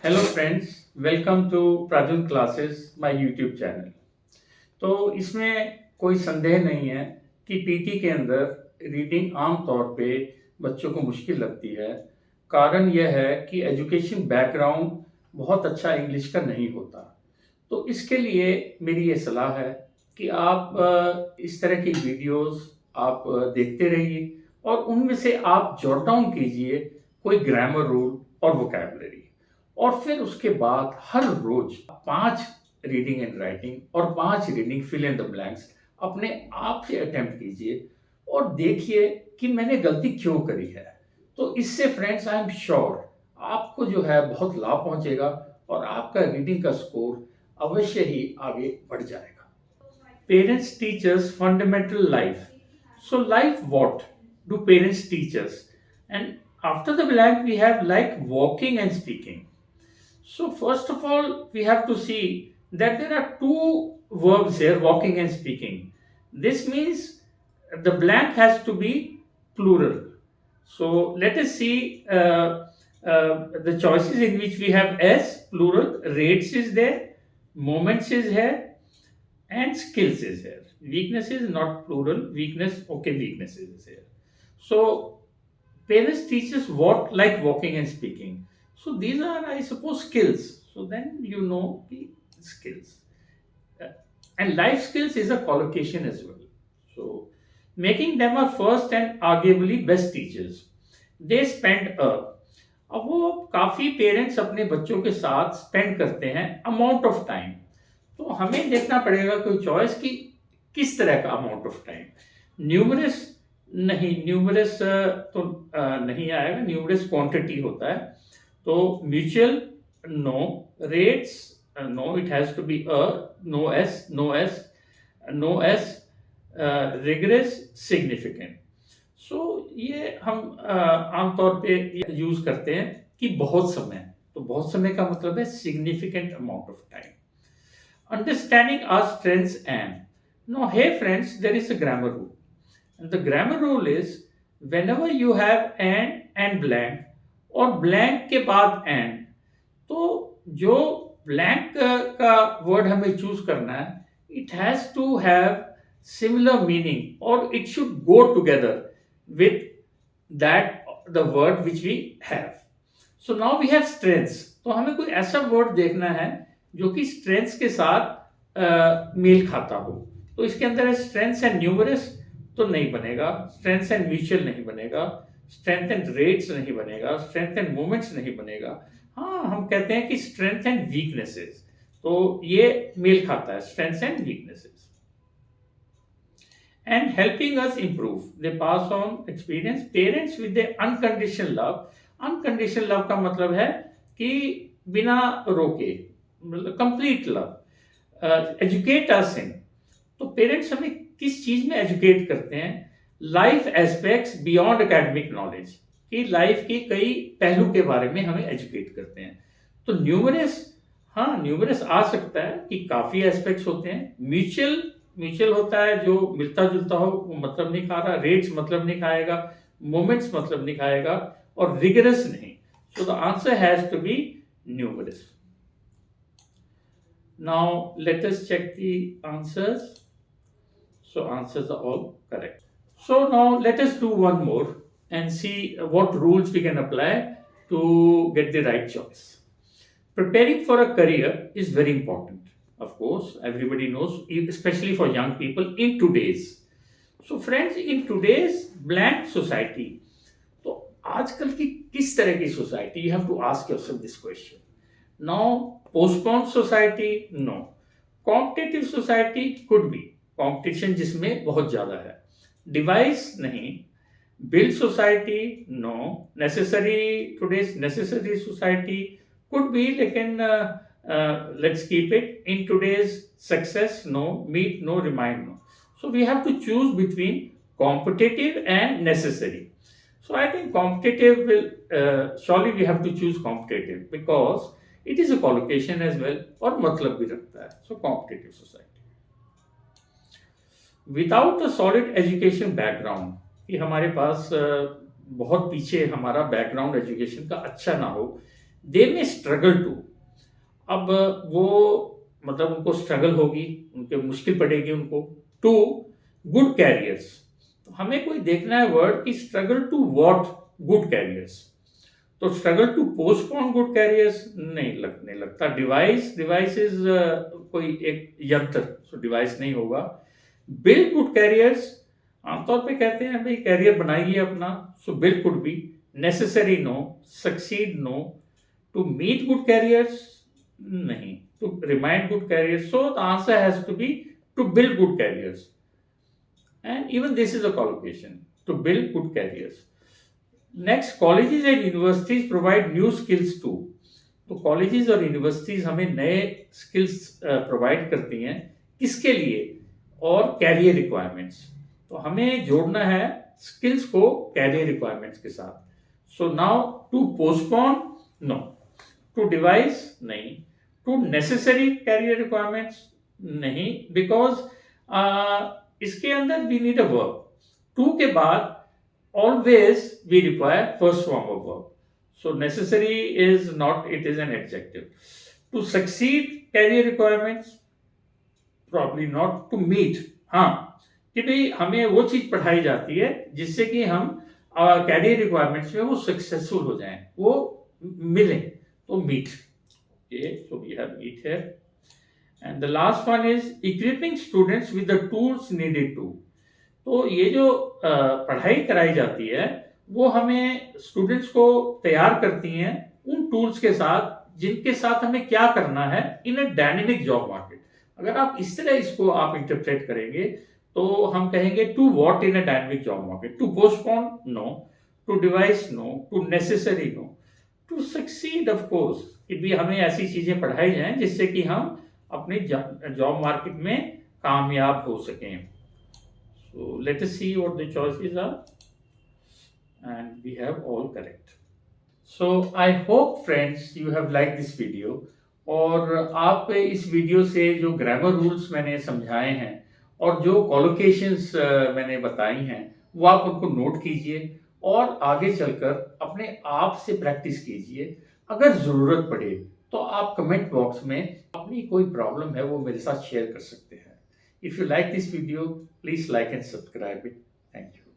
Hello friends, welcome to Prajun classes my YouTube channel. तो इसमें कोई संदेह नहीं है कि पीटी के अंदर रीडिंग आम तौर पे बच्चों को मुश्किल लगती है। कारण यह है कि एजुकेशन बैकग्राउंड बहुत अच्छा इंग्लिश का नहीं होता। तो इसके लिए मेरी ये सलाह है कि आप इस तरह की वीडियोस आप देखते रहिए और उनमें से आप जॉट डाउन कीजिए कोई ग्रामर रूल और वोकैबुलरी, और फिर उसके बाद हर रोज 5 रीडिंग एंड राइटिंग और 5 reading fill in the blanks अपने आप से अटेम्प्ट कीजिए और देखिए कि मैंने गलती क्यों करी है। तो इससे फ्रेंड्स, आई एम श्योर आपको जो है बहुत लाभ पहुंचेगा और आपका रीडिंग का स्कोर अवश्य ही आगे बढ़ जाएगा। Parents teach us fundamental life. So life what do parents teach us? And after the blank we have like walking and speaking. So first of all we have to see that there are two verbs here, walking and speaking. This means the blank has to be plural. So let us see the choices in which we have S plural, rates is there, moments is here, and skills is here. Weakness is not plural. Weakness, okay, weaknesses is here. So parents teach us what, like walking and speaking. So these are, I suppose, skills. So then you know the skills. Uh, and life skills is a collocation as well. So making them our first and arguably best teachers. They spend a, अब वो काफी parents अपने बच्चों के साथ spend करते हैं amount of time. तो हमें देखना पड़ेगा कोई चॉइस कि किस तरह का अमाउंट ऑफ टाइम। न्यूमरस नहीं, न्यूमरस तो नहीं आएगा, न्यूमरस क्वांटिटी होता है। तो mutual no, rates no, it has to be no yes, no yes, no yes, rigorous, significant. So ये हम आमतौर पे यूज करते हैं कि बहुत समय। तो बहुत समय का मतलब है significant amount of time. Understanding our strengths and. Now, hey friends, there is a grammar rule. And the grammar rule is whenever you have and blank और blank के बाद and, तो जो blank का word हमें choose करना है, it has to have similar meaning or it should go together with that the word which we have. So now we have strengths. तो हमें कोई ऐसा word देखना है जो कि स्ट्रेंथ्स के साथ मेल खाता हो। तो इसके अंदर स्ट्रेंथ्स एंड न्यूमरस तो नहीं बनेगा, स्ट्रेंथ्स एंड म्यूचुअल नहीं बनेगा, स्ट्रेंथ एंड रेट्स नहीं बनेगा, स्ट्रेंथ एंड मोमेंट्स नहीं बनेगा। हाँ, हम कहते हैं कि स्ट्रेंथ एंड वीकनेसेस, तो ये मेल खाता है, strengths and weaknesses. And helping us improve, they pass on experience, parents with unconditional love. Unconditional love का मतलब है कि बिना रोके, मतलब कंप्लीट लव। एजुकेट अस इन, तो पेरेंट्स हमें किस चीज में एजुकेट करते हैं? Life aspects beyond academic knowledge, कि लाइफ के कई पहलू के बारे में हमें एजुकेट करते हैं। तो न्यूमरस, हाँ न्यूमरस आ सकता है कि काफी एस्पेक्ट्स होते हैं। म्यूचुअल होता है जो मिलता जुलता हो, वो मतलब नहीं खा रहा। रेट्स मतलब नहीं खाएगा, मोमेंट्स मतलब नहीं खाएगा, और रिगरस नहीं। So the answer has to be numerous. Now let us check the answers. So answers are all correct. So now let us do one more and see what rules we can apply to get the right choice. Preparing for a career is very important. Of course, everybody knows, especially for young people in today's. So friends, in today's blank society, तो आजकल की किस तरह की society? You have to ask yourself this question. Now, postponed society, no. Competitive society could be, competition जिसमें बहुत ज्यादा है। Device नहीं। Build society, no. Necessary, today's necessary society could be, लेकिन let's keep it. In today's success, no. Meet, no. Remind, no. So we have to choose between competitive and necessary. So I think competitive will, surely we have to choose competitive because it is a collocation as well और मतलब भी रखता है। So competitive society. Without a solid education background, कि हमारे पास बहुत पीछे हमारा बैकग्राउंड एजुकेशन का अच्छा ना हो, दे में स्ट्रगल टू। अब वो मतलब उनको स्ट्रगल होगी, उनके मुश्किल पड़ेगी उनको टू गुड कैरियर्स। तो हमें कोई देखना है वर्ड कि struggle to what good careers. तो struggle to postpone good careers नहीं लगता। डिवाइस इज कोई एक यंत्र, सो डिवाइस नहीं होगा। बिल्ड गुड कैरियर्स आमतौर पे कहते हैं भाई कैरियर बनाइए अपना, so build could be. Necessary no, succeed no. To meet good careers नहीं, to remind good careers. So the answer has to be to build good careers, and even this is a collocation to build good careers. Next, colleges and universities provide new skills too. तो colleges और universities हमें नए skills provide करती हैं, किसके लिए? और career requirements। तो हमें जोड़ना है skills को career requirements के साथ। So now to postpone no, to devise नहीं, to necessary career requirements नहीं, because इसके अंदर we need a verb. To के बाद always we require first form of verb. So necessary is not, it is an adjective. To succeed career requirements probably not. To meet, हाँ कि भाई हमें वो चीज पढ़ाई जाती है जिससे कि हम कैरियर रिक्वायरमेंट्स में वो सक्सेसफुल हो जाएं, वो मिले, तो meet. Okay, so we have meet here. And the last one is equipping students with the tools needed to। तो ये जो पढ़ाई कराई जाती है वो हमें स्टूडेंट्स को तैयार करती हैं उन टूल्स के साथ जिनके साथ हमें क्या करना है इन अ डायनेमिक जॉब मार्केट। अगर आप इस तरह इसको आप इंटरप्रेट करेंगे तो हम कहेंगे to what in a dynamic job market. To postpone no, to devise no, to necessary no, to succeed of course कि भी हमें ऐसी चीजें पढ़ाई जाएं जिससे कि हम अपनी जॉब मार्केट में कामयाब हो सकें। So let us see what the choices are and we have all correct. So I hope friends you have like this video, और आप इस वीडियो से जो ग्रामर रूल्स मैंने समझाए हैं और जो कॉलोकेशंस मैंने बताई हैं वो आप उनको नोट कीजिए और आगे चलकर अपने आप से प्रैक्टिस कीजिए। अगर ज़रूरत पड़े तो आप कमेंट बॉक्स में अपनी कोई प्रॉब्लम है वो मेरे साथ शेयर कर सकते हैं। If you like this video please like and subscribe it. Thank you.